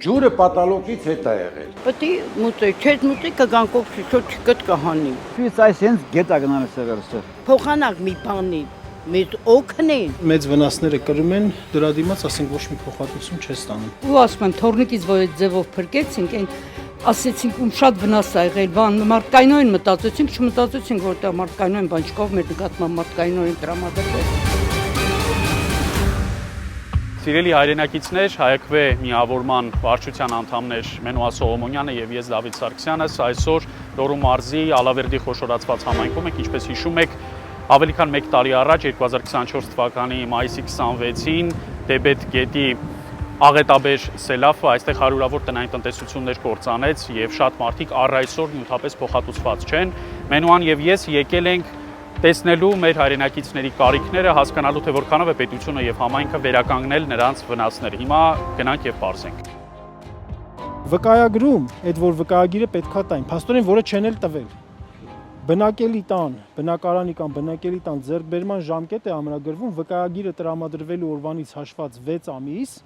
Ջուրը պատալոկից հետ է եղել։ Պետք է մուտի, չես մուտի կգան կողքի շոտ չկտ կհանի։ Ցույց այս հենց գետա գնամ սեղերսը։ Փոխանակ մի բանի, մեծ օգնին։ Մեծ վնասները կրում են, դրա դիմաց ասենք ոչ մի փոխհատուցում չես ստանում։ Ու ասում են թորնիկից որ այդ ձևով փրկեցինք, այն ասեցինք ում շատ վնաս ա եղել, բան մարդկայնորեն մտածեցինք, չմտածեցինք որտեղ մարդկայնորեն բան չկով մեր նկատմամբ մարդկայնորեն տրամադրվեց։ Սիրելի հայրենակիցներ, հայակվե միավորման վարչության անդամներ Մենուա Սողոմոնյանը եւ ես Դավիթ Սարգսյանս այսօր Լոռու մարզի Ալավերդի խոշորացված համայնքում ենք, ինչպես հիշում եք, ավելի քան 1 տարի առաջ 2024 թվականի մայիսի 26-ին Դեբետ գետի աղետաբեր սելավը այստեղ հարյուրավոր տնային տնտեսություններ կործանեց եւ շատ մարդիկ առ այսօր նյութապես փոխհատուցված չեն։ Մենուան եւ ես եկել ենք տեսնելու մեր հայրենակիցների կարիքները, հասկանալու թե որքանով է պետությունը եւ համայնքը վերականգնել նրանց վնասները։ Հիմա գնանք եւ պարզենք։ Վկայագրում, այդ որ վկայագիրը պետքա տային, փաստորեն որը չեն էլ տվել։ Բնակելի տան, բնակարանի կամ բնակելի տան ձեռքբերման ժամկետ է ամրագրվում վկայագիրը տրամադրվելու օրվանից հաշված 6 ամիս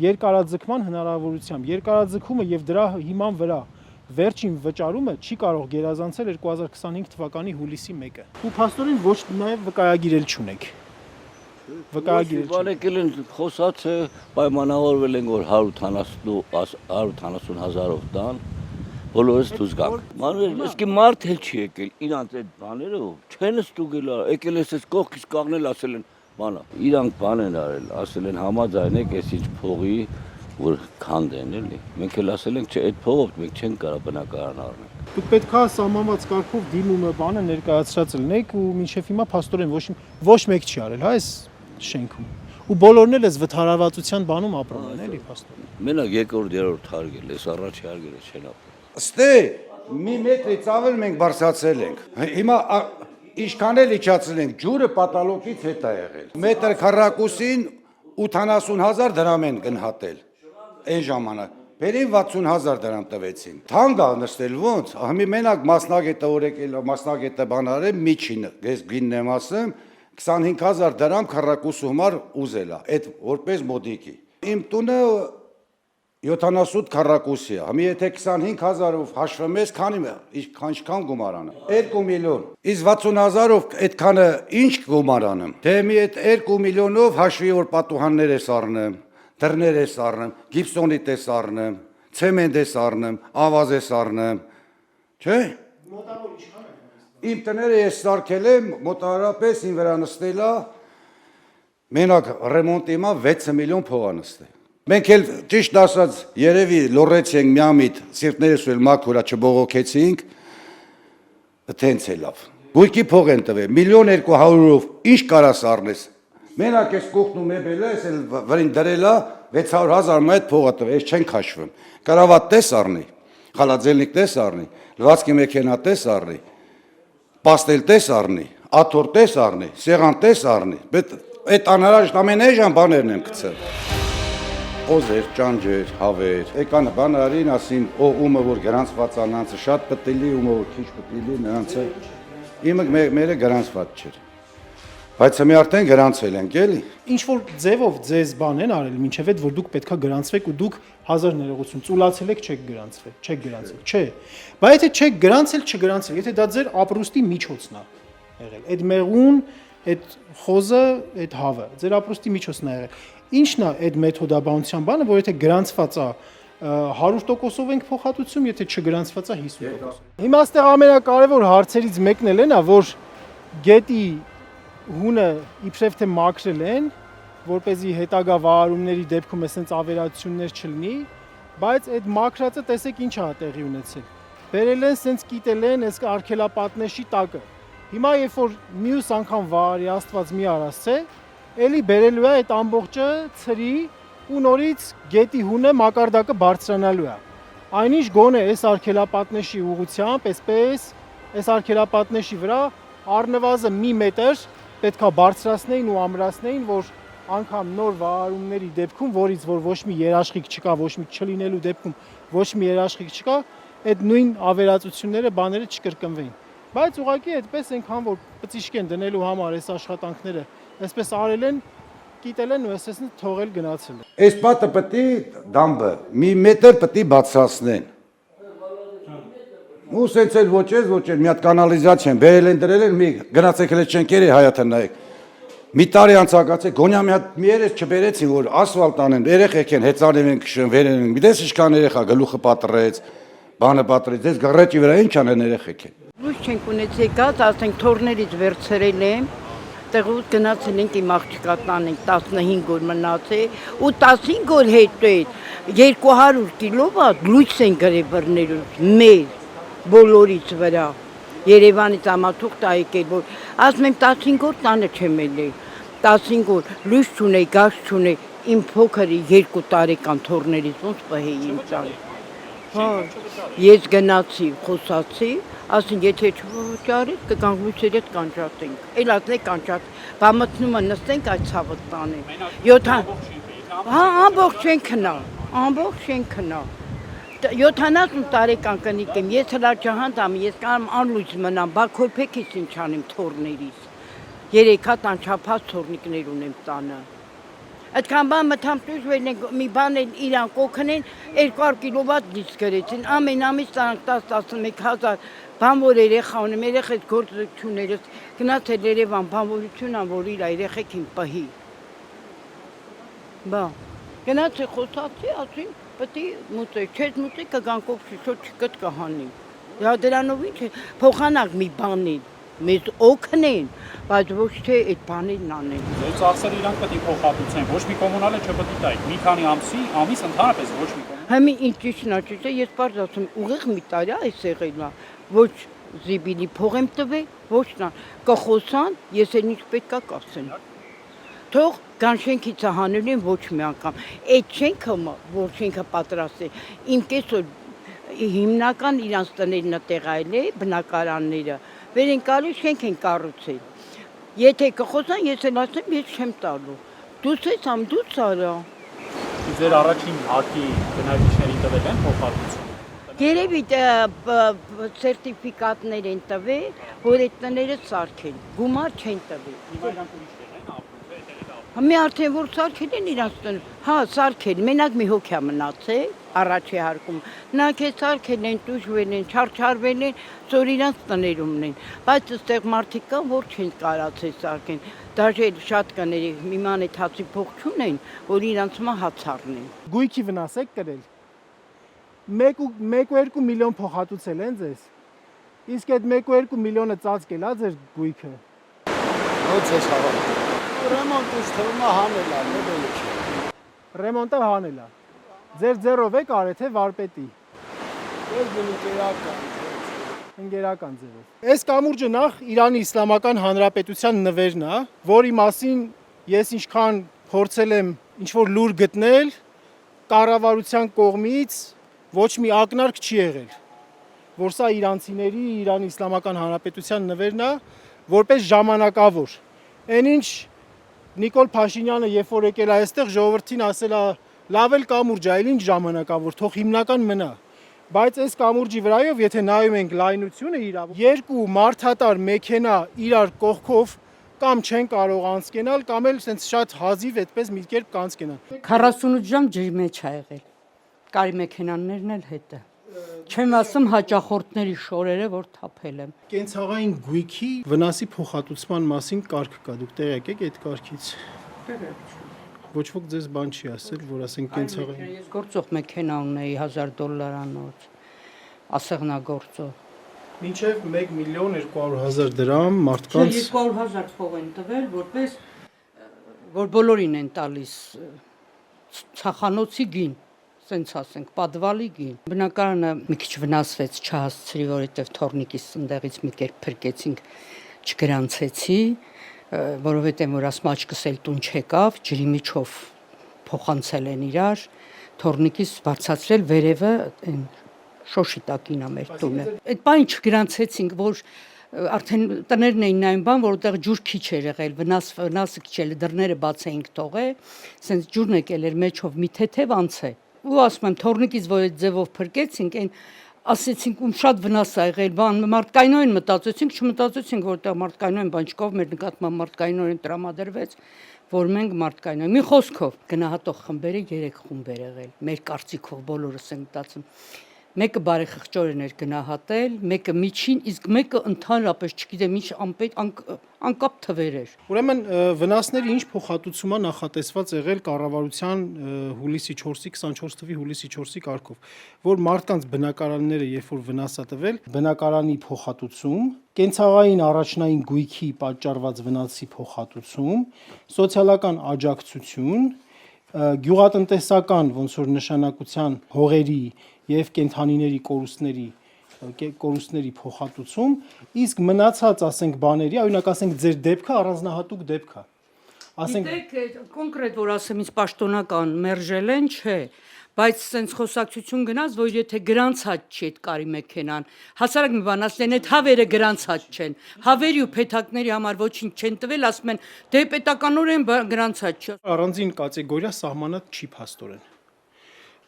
երկարաձգման հնարավորությամբ։ Երկարաձգումը եւ դրա հիման վրա վերջին վճարումը չի կարող գերազանցել 2025 թվականի հուլիսի 1-ը։ Ու փաստորեն ոչ նաև վկայագիր էլ չունեք։ Վկայագիր եկել են խոսած է, պայմանավորվել են որ 180 հազարով տան, բոլորս դուզ գանք։ Մանուել, իսկի մարդ էլ չի եկել, իրանց այդ բաները չեն ստուգել, եկել ես կողքից կաղնել ասել են, բանա, իրանք բան են արել, ասել են համաձայնեք այս ինչ փողի որ քանդ են էլի։ Մենք էլ ասել ենք, չէ, այդ փողով մենք չենք կարող բնակարան առնել։ Դուք պետքա սահմանված կարգով դիմումը բանը ներկայացրած լինեք ու մինչև հիմա փաստորեն ոչ մեկ չի արել, հա, այս շենքում։ Ու բոլորն էլ էս վթարավացության բանում ապրում են, էլի փաստորեն։ Մենակ երկրորդ երրորդ հարգել, այս առաջի հարգելը չեն ապրում։ Ստե մի մետրից ավել մենք բարձրացել ենք։ Հիմա ինչքան էլ իջացել ենք, ջուրը պատալոկից հետ է եղել։ Մետր քառակուսին 80,000 դրամ են գնահատել։ Այն ժամանակ բերին 60,000 դրամ տվեցին։ Թանկ է նստել ոնց։ Հիմա մենակ մասնագետը օրեկել, մասնագետը բանարել միջին, ես գինն եմ ասում, 25,000 դրամ քառակուսու համար ուզել է, այդ որպես մոդիկի։ Իմ տունը 70 քառակուսի է։ Հիմա եթե 25,000-ով հաշվեմ ես, քան գումարանը։ 2 միլիոն։ Իսկ 60,000-ով այդքանը ինչ գումարանım։ Դե մի այդ 2 միլիոնով հաշվի որ պատուհաններ ես առնեմ, դռներ ես առնեմ, գիպսոնիտ ես առնեմ, ցեմենտ ես առնեմ, ավազ ես առնեմ։ Չէ՞։ Մոտավոր ինչքան է։ Իմ տները ես սարքել եմ, մոտավորապես ին վրա նստել է մենակ ռեմոնտի մա 6 միլիոն փող է նստել։ Մենք էլ ճիշտ ասած երևի լոռեցինք միամիտ, սիրտներս էլ մաքուրա չբողոքեցինք, տենց է լավ։ Գույքի փող են տվել, 1,200,000-ով ինչ կարաս առնես։ Մենակ ես կողքն ու մեբելը, ես էլ վրին դրելա 600,000 մայտ փողը տվել, ես չենք հաշվում։ Կարավատ տես առնի, խալաձելնիկ տես առնի, լվացքի մեքենա տես առնի, պաստել տես առնի, աթոռ տես առնի, սեղան տես առնի, այդ անհրաժեշտ ամեն այժմ բաներն եմ գցել։ Օզեր, ճանջեր, հավեր, եկան բանարին ասին, ումը որ գրանցված անանցը շատ պտիլի, ումը որ քիչ պտիլի, նրանցը իմը մերը գրանցված չէր։ Բայց մի արդեն գրանցել ենք, էլի։ Ինչ որ ձևով ձեզ բան են արել, մինչև այդ որ դուք պետքա գրանցվեք ու դուք հազար ներողություն ծուլացել եք, չեք գրանցվել, չէ։ Բայց եթե չեք գրանցել, չգրանցել, եթե դա ձեր ապրուստի միջոցն է եղել, այդ մեղուն, այդ խոզը, այդ հավը, ձեր ապրուստի միջոցն է եղել։ Ինչն է այդ մեթոդաբանության բանը, որ եթե գրանցված է 100%-ով ենք փոխհատուցում, եթե չգրանցված է 50%։ Հիմա այստեղ ամենակարևոր հարցերից մեկն էլ է, որ գետի հունը իբրև թե մաքրել են, որպեսզի հետագա վարարումների դեպքում այսպես ավերածություններ չլինի, բայց այդ մաքրածը տեսեք ինչ է տեղի ունեցել։ Բերել են, սենց կիտել են այս արգելապատնեշի տակը։ Հիմա երբ որ մյուս անգամ վարարի Աստված մի արասցե, էլի բերելու է այդ ամբողջը ցրի ու նորից գետի հունը մակարդակը բարձրանալու է։ Այնինչ գոնե այս արգելապատնեշի ուղղությամբ, այսպես այս արգելապատնեշի վրա առնվազն մի մետր պետքա բարձրացնեին ու ամրացնեին, որ անգամ նոր վարարումների դեպքում, որից որ ոչ մի երաշխիք չկա, ոչ մի չլինելու դեպքում ոչ մի երաշխիք չկա, այդ նույն ավերածությունները, բաները չկրկնվեին։ Բայց ուղղակի այդպես այնքան որ պծիշկ են դնելու համար այս աշխատանքները, այսպես արել են կիտել են ու այսպես թողել գնացել։ Այս պատը պետք է դամբը մի մետր պետք է բացասնեն։ Ու սենց էլ ոչ էլ մի հատ կանալիզացիա են, բերել են դրել են, մի գնացեք էլ չենկերի հայաթը նայեք։ Մի տարի անցակացեք, գոնյա մի հատ մի երես չբերեցին, որ ասֆալտ անեն, երեխեք են, հեծանև են քշեն, վերեն են։ Գիտես ինչքան երեխա գլուխը պատռեց, բանը պատռեց, դες գռեճի վրա ինչ անեն երեխեք են։ Լույս չենք ունեցել եկած, ասենք թորներից վերցրել եմ, տեղուց գնացել ենք իմ աղջկա տանենք 15 օր մնացել ու 15 օր հետո 200 կիլովատ լույս են գրել բռներուց մեր բոլորից վրա Երևանից ամաթուղթ ա եկել, որ ասում եմ 15 օր տանը չեմ ելել, 15 օր լույս չունեի, գազ չունեի, իմ փոքրի 2 տարեկան թորներից ոնց պահեի իմ տանը։ Հա, ես գնացի, խոսացի, ասին եթե չվճարեք, կգանք լույսերի հետ կանջատենք, էլ ասնեք կանջատ, բա մտնումը նստենք այդ ցավը տանենք, 7 հա, ամբողջ են քնա, 70 տարեկան կնիկ եմ, ես հլա ջահանդամ, ես կարամ անլույս մնամ, բա քոյփեքից ինչ անեմ թորներից, 3 հատ անչափած թորնիկներ ունեմ տանը, այդքան բան մտամ տուժվել են, մի բան էլ իրան կոքնեն, 200 կիլովատ լույս գրեցին, ամեն ամիս տանք 10-11 հազար, բան որ երեխա ունեմ, երեխես գործություններս, գնացել Երևան, բանվորություն ան, որ իր երեխեքին պահի, բա, գնացել խոսացի, ասին, պետք է մուծեք, չես մուծեք կգանք օգնի, շոտ չկտ կհանի, դրանով ինչ է, փոխանակ մի բանին, մեզ օգնեն, բայց ոչ թե այդ բանին անեն։ Ձեր ծախսերը իրանք պետք է փոխհատուցեն, ոչ մի կոմունալը չպետք է տայի։ Մի քանի ամիս ընդհանրապես ոչ մի կոմունալ։ Հիմա ինչ ճիշտն է, ճիշտ է, ես բարձ ասում, ուղիղ մի տարի այս եղել է, ոչ զիբիլի փող եմ տվել, ոչ նա, կխոսան, ես էլ ինչ պետք է կասեն։ Թող կան շենքից հանելու են ոչ մի անգամ։ Այդ շենքը, որ շենքը պատրաստ է, իմ կեսօր հիմնական իրանց տներն տեղայել է, բնակարանները, վեր են կարի շենք են կառուցել։ Եթե կխոսան, ես էլ ասեմ, ես չեմ տալու։ Դուս ես ամ դուս արա։ Ձեր առաջին հարկի բնակիչներին տվել են փոխհատուցում։ Երևի սերտիֆիկատներ են տվել, որ այդ տները սարքեն, գումար չեն տվել։ Հիմա իրանք ուրիշներ են ապրում, թե Մի արդեն որ սարքել են իրանց տանը, հա սարքել, մենակ մի հոգյա մնացել, առաջի հարկում, նրանք է սարքել են, տուժվել են, չարչարվել են, ծոր իրանց տներումն են, բայց այստեղ մարդիկ կան, որ չեն կարացել սարքեն, դաժե շատ կների, մի ման այդ հացի փող չունեն, որ իրանց մա հաց առնեն։ Գույքի վնաս եք կրել։ 1.2 միլիոն փոխհատուցել են ձեզ։ Իսկ այդ 1.2 միլիոնը ծածկել է ձեր գույքը։ Ոնց ես հավատում։ Ռեմոնտից թվում է հանել է, նույնը չէ։ Ռեմոնտը հանել է։ Ձեր ձեռով եք արել թե վարպետի։ Ես գնիկերական։ Ընկերական ձևով։ Այս կամուրջը նախ Իրանի Իսլամական Հանրապետության նվերն է, որի մասին ես ինչքան փորձել եմ ինչ-որ լուր գտնել, կառավարության կողմից ոչ մի ակնարկ չի եղել, որ սա իրանցիների Իրանի Իսլամական Հանրապետության նվերն է, որպես ժամանակավոր։ Այնինչ Նիկոլ Փաշինյանը երբ որ եկել է այստեղ ժողովրդին ասել է լավ էլ կամուրջ է, այլ ինչ ժամանակավոր, թող հիմնական մնա։ Բայց այս կամուրջի վրայով, եթե նայում ենք լայնությունը իրավ, երկու մարդատար մեքենա իրար կողքով կամ չեն կարող անցկենալ, կամ էլ sense շատ հազիվ այդպես մի կերպ կանցկենան։ 48 ժամ ջրի մեջ ա եղել։ Կարի մեքենաներն էլ հետը։ Չեմ ասում հաճախորդների շորերը, որ թափել եմ։ Կենցաղային գույքի վնասի փոխհատուցման մասին կարգ կա, դուք տեղյակ եք այդ կարգից։ Ոչ ոք ձեզ բան չի ասել, որ ասենք կենցաղային։ Ես գործող մեքենա ունեի $1000-անոց, ասեղնագործող։ Մինչև 1.200.000 դրամ մարդկանց 200,000 փող են տվել, որպես որ բոլորին են տալիս ցախանոցի գին, սենց ասենք, պատվալի գին։ Բնակարանը մի քիչ վնասվեց, չհասցրի, որովհետև թորնիկից ընդեղից մի կերպ փրկեցինք, չգրանցեցի, որովհետև որ ասում աչքս էլ տուն չեկավ, ջրի միջով փոխանցել են իրար, թորնիկից բարձացրել վերևը այն շոշի տակին է մեր տունը։ Այդ բանը չգրանցեցինք, որ արդեն տներն էին նայում բան, որտեղ ջուր քիչ էր եղել, վնասը քիչ էր, դռները բաց էինք թողել, սենց ջուրն եկել էր մեջով մի թեթև անցե։ Ու ասում եմ, թորնիկից որ այդ ձևով փրկեցինք, այն ասեցինք ում շատ վնաս ա եղել, բան մարդկայնորեն մտածեցինք, չմտածեցինք, որտեղ մարդկայնորեն բան չկավ, մեր նկատմամբ մարդկայնորեն տրամադրվեց, որ մենք մարդկային մի խոսքով գնահատող խմբերը 3 խումբ էր եղել, մեր կարծիքով բոլորս ենք մտածում։ Մեկը բարեխղճորեն էր գնահատել, մեկը միջին, իսկ մեկը ընդհանրապես, չգիտեմ, ինչ անկապ թվեր էր։ Ուրեմն վնասների ինչ փոխհատուցում է նախատեսված եղել կառավարության հուլիսի 4-ի 24 թվականի հուլիսի 4-ի կարգով, որ մարդկանց բնակարանները երբ որ վնաս է տվել, բնակարանի փոխհատուցում, կենցաղային առաջնային գույքի պատճառված վնասի փոխհատուցում, սոցիալական աջակցություն, գյուղատնտեսական ոնց որ նշանակության հողերի եւ կենթանիների կորուստների փոխհատուցում, իսկ մնացած, ասենք, բաների, օրինակ ասենք ձեր դեպքը առանձնահատուկ դեպք է։ Գիտեք, կոնկրետ որ ասեմ, ինձ պաշտոնական մերժել են, չէ, բայց sense խոսակցություն գնաց, որ եթե գրանցած չի այդ կարի մեքենան, հասարակ մի բան ասեն, այդ հավերը գրանցած չեն, հավերի ու փեթակների համար ոչինչ չեն տվել, ասում են, դե պետականորեն գրանցած չէ։ Առանձին կատեգորիա սահմանած չի փաստորեն։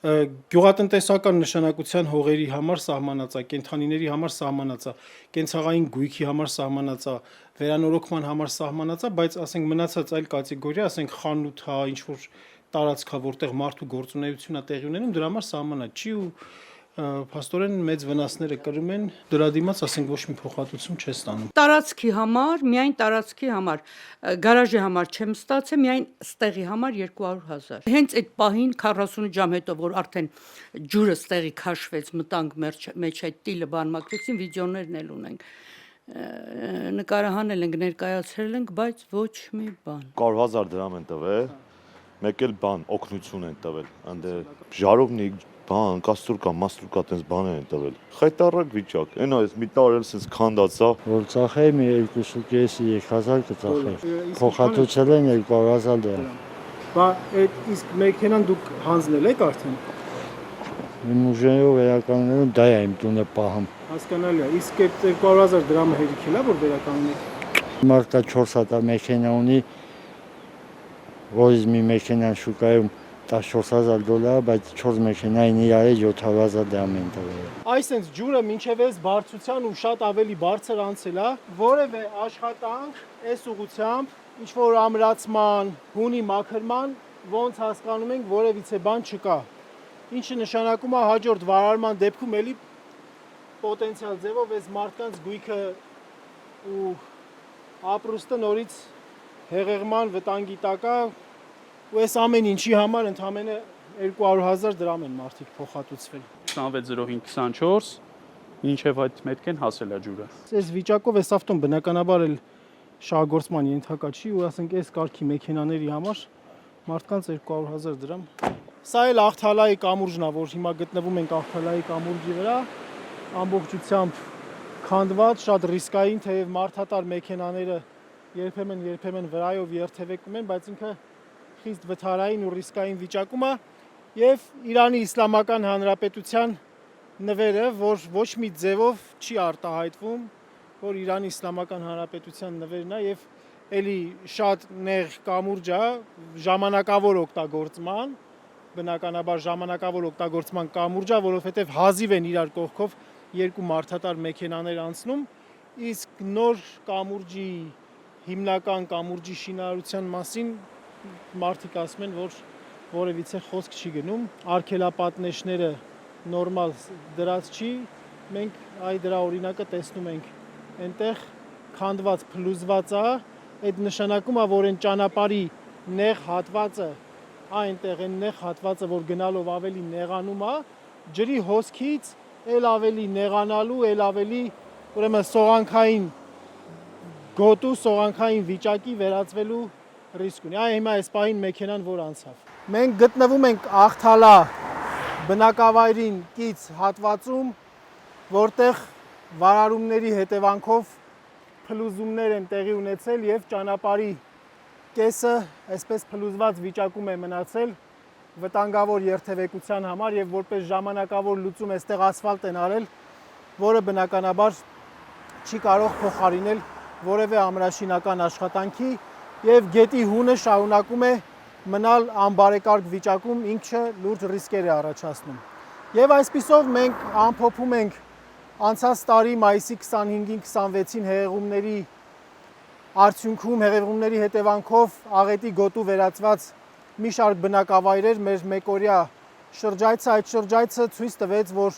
Գյուղատնտեսական նշանակության հողերի համար սահմանած է, կենթանիների համար սահմանած է, կենցաղային գույքի համար սահմանած է, վերանորոգման համար սահմանած է, բայց ասենք մնացած այլ կատեգորիա, ասենք խանութ է, ինչ որ տարածք է, որտեղ մարդու գործունեություն է տեղի ունենում, դրա համար սահմանած չի ու փաստորեն մեծ վնասները կրում են, դրա դիմաց ասենք ոչ մի փոխհատուցում չես ստանում։ Տարածքի համար, միայն տարածքի համար, գարաժի համար չեմ ստացել, միայն ստեղի համար 200,000։ Հենց այդ պահին 40 ժամ հետո, որ արդեն ջուրը ստեղի քաշվեց, մտանք մեջ այդ տիլը բանմակվեցին, վիդեոներն էլ ունենք։ Նկարահանել ենք, ներկայացրել ենք, բայց ոչ մի բան։ 100,000 դրամ են տվել, մեկ էլ բան օգնություն են տվել, այնտե ժարովնիկ բան, կաստրուկա, մաստրուկա տենց բաներ են տվել։ Խայտարակ վիճակ։ Այնա էս մի տար էլ սենց քանդած է։ Որ ծախեի մի 2.5-3,000 կծախեի։ Փոխհատուցել են 200,000 դրամ։ Բա այդ իսկ մեքենան դուք հանձնել եք արդեն։ Իմ ուժերով վերականգնելուն դա է իմ տունը պահում։ Հասկանալի է։ Իսկ այդ 200,000 դրամը հերիքել է, որ վերականգնեք։ Մարդը 4 հատ մեքենա ունի, որից մի մեքենան շուկայում $14,000, բայց 4 մեքենային իրար 700,000 դրամ են տվել։ Այսինքն ջուրը մինչև այս բարձրության ու շատ ավելի բարձր անցել է, որևէ աշխատանք այս ուղղությամբ, ինչ որ ամրացման, հունի մաքրման, ոնց հասկանում ենք, որևիցե բան չկա։ Ինչը նշանակում է հաջորդ վարարման դեպքում էլի պոտենցիալ ձևով այս մարդկանց գույքը ու ապրուստը նորից հեղեղման վտանգի տակ է։ Ու այս ամեն ինչի համար ընդամենը 200,000 դրամ են մարդիկ փոխհատուցվել։ 260524 ինչև այդ մետք են հասել է ջուրը։ Այս վիճակով այս ավտոն բնականաբար էլ շահգործման ենթակա չի ու ասենք այս կարգի մեքենաների համար մարդկանց 200,000 դրամ։ Սա էլ Աղթալայի կամուրջն է, որ հիմա գտնվում ենք Աղթալայի կամուրջի վրա, ամբողջությամբ քանդված, շատ ռիսկային, թեև մարդատար մեքենաները երբեմն վրայով երթևեկում են, բայց ինքը խիստ վթարային ու ռիսկային վիճակում է եւ Իրանի Իսլամական Հանրապետության նվերը, որ ոչ մի ձևով չի արտահայտվում, որ Իրանի Իսլամական Հանրապետության նվերն է եւ էլի շատ նեղ կամուրջ է, ժամանակավոր օգտագործման, բնականաբար ժամանակավոր օգտագործման կամուրջ է, որովհետեւ հազիվ են իրար կողքով երկու մարդատար մեքենաներ անցնում, իսկ նոր կամուրջի հիմնական կամուրջի շինարարության մասին մարդիկ ասում են, որ որևիցե խոսք չի գնում, արգելապատնեշները նորմալ դրած չի, մենք այ դրա օրինակը տեսնում ենք, այնտեղ քանդված փլուզված է, այդ նշանակում է, որ այն ճանապարհի նեղ հատվածը, այնտեղ այն նեղ հատվածը, որ գնալով ավելի նեղանում է, ջրի հոսքից էլ ավելի նեղանալու, էլ ավելի ուրեմն սողանքային գոտու, սողանքային վիճակի վերածվելու ռիսկ ունի։ Այ հիմա այս պահին մեքենան որ անցավ։ Մենք գտնվում ենք Աղթալա բնակավայրին կից հատվածում, որտեղ վարարումների հետևանքով փլուզումներ են տեղի ունեցել եւ ճանապարհի կեսը այսպես փլուզված վիճակում է մնացել վտանգավոր երթևեկության համար եւ որպես ժամանակավոր լուծում այստեղ ասֆալտ են արել, որը բնականաբար չի կարող փոխարինել որևէ ամրաշինական աշխատանքի եւ գետի հունը շարունակում է մնալ անբարեկարգ վիճակում, ինքը լուրջ ռիսկեր է առաջացնում։ Եվ այսպիսով մենք ամփոփում ենք անցած տարի մայիսի 25-ին 26-ին հեղեղումների արդյունքում հեղեղումների հետևանքով աղետի գոտու վերածված մի շարք բնակավայրեր մեր մեկօրյա շրջայցը, այդ շրջայցը ցույց տվեց, որ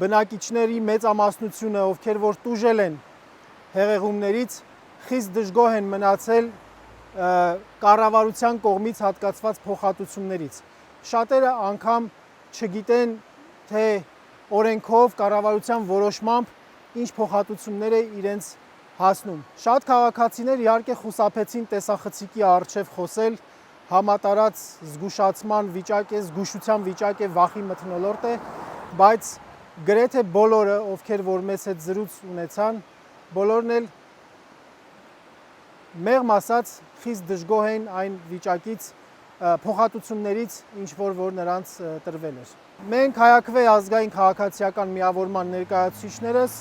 բնակիչների մեծամասնությունը, ովքեր որ տուժել են հեղեղումներից, խիստ դժգոհ են մնացել կառավարության կողմից հատկացված փոխհատուցումներից։ Շատերը անգամ չգիտեն, թե օրենքով կառավարության որոշմամբ ինչ փոխհատուցումներ է իրենց հասնում։ Շատ քաղաքացիներ իհարկե խուսափեցին տեսախցիկի առջև խոսել, համատարած զգուշացման վիճակ է, զգուշության վիճակ է, վախի մթնոլորտ է, բայց գրեթե բոլորը, ովքեր որ մեզ հետ զրույց ունեցան, բոլորն էլ մեղմ ասած խիստ դժգոհ են այն վիճակից, փոխհատուցումներից, ինչ որ նրանց տրվել էր։ Մենք Հայաքվե ազգային քաղաքացիական միավորման ներկայացուցիչներս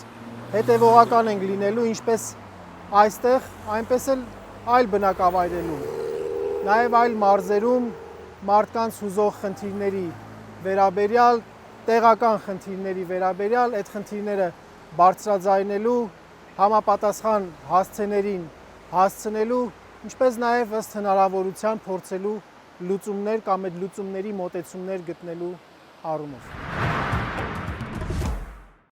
հետևողական ենք լինելու ինչպես այստեղ, այնպես էլ այլ բնակավայրերում, նաև այլ մարզերում մարդկանց հուզող խնդիրների վերաբերյալ, տեղական խնդիրների վերաբերյալ, այդ խնդիրները բարձրաձայնելու, համապատասխան հասցեներին հասցնելու, ինչպես նաև ըստ հնարավորության փորձելու լուծումներ կամ այդ լուծումների մոտեցումներ գտնելու առումով։